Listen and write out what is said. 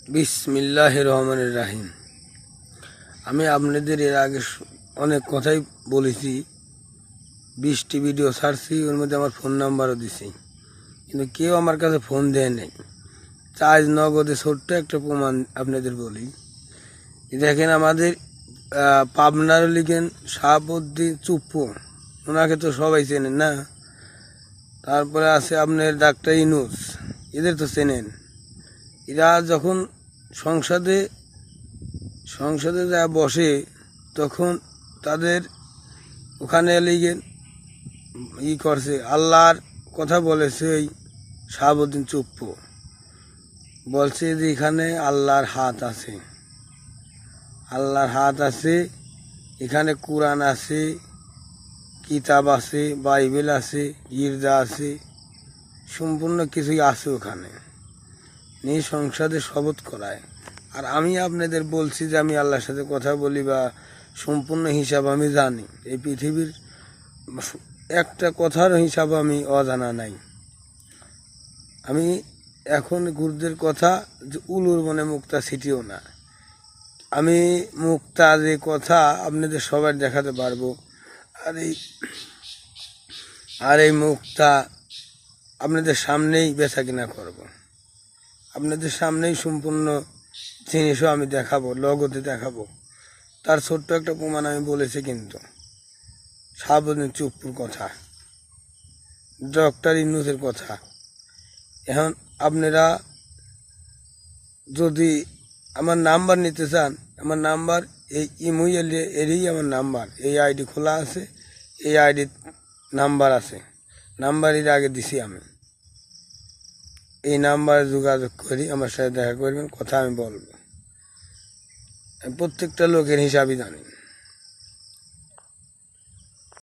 বিসমিল্লাহির রহমানির রাহিম। আমি আপনাদের এর আগে অনেক কথাই বলেছি, 20টি ভিডিও ছাড়ছি, ওর মধ্যে আমার ফোন নাম্বারও দিছি, কিন্তু কেউ আমার কাছে ফোন দেয় নাই। চার্জ নগদে ছোট্ট একটা প্রমাণ আপনাদের বলি। দেখেন, আমাদের পাবনার লিখেন শাহাবুদ্দিন চুপ্পু, ওনাকে তো সবাই চেনেন না। তারপরে আছে আপনার ডাক্তার ইনুস, এদের তো চেনেন। এরা যখন সংসদে যা বসে, তখন তাদের ওখানে লিগেন করছে, আল্লাহর কথা বলেছে। ওই শাহাবুদ্দিন চুপ্পু বলছে যে এখানে আল্লাহর হাত আছে, আল্লাহর হাত আছে, এখানে কোরআন আছে, কিতাব আছে, বাইবেল আছে, গির্জা আছে, সম্পূর্ণ কিছুই আছে ওখানে। নিয়ে সংসদে শপথ করায়। আর আমি আপনাদের বলছি যে আমি আল্লাহর সাথে কথা বলি বা সম্পূর্ণ হিসাব আমি জানি। এই পৃথিবীর একটা কথার হিসাব আমি অজানা নাই। আমি এখন গুরুদের কথা যে উলুর মনে মুক্তা ছিটিও না। আমি মুক্তা যে কথা আপনাদের সবার দেখাতে পারবো। আর এই মুক্তা আপনাদের সামনেই বেচা কিনা করবো, আপনাদের সামনেই সম্পূর্ণ জিনিসও আমি দেখাবো, লগতে দেখাবো। তার ছোট্ট একটা প্রমাণ আমি বলেছি, কিন্তু শাহাবুদ্দিন চুপ্পুর কথা, ডক্টর ইউনূসের কথা। এখন আপনারা যদি আমার নাম্বার নিতে চান, আমার নাম্বার এই এরই আমার নাম্বার, এই আইডি খোলা আছে, এই আইডি নাম্বার আছে, নাম্বার এর আগে দিছি আমি। এই নাম্বারে যোগাযোগ করি, আমার সাথে দেখা করবেন, কথা আমি বলবো। প্রত্যেকটা লোকের হিসাবই জানি।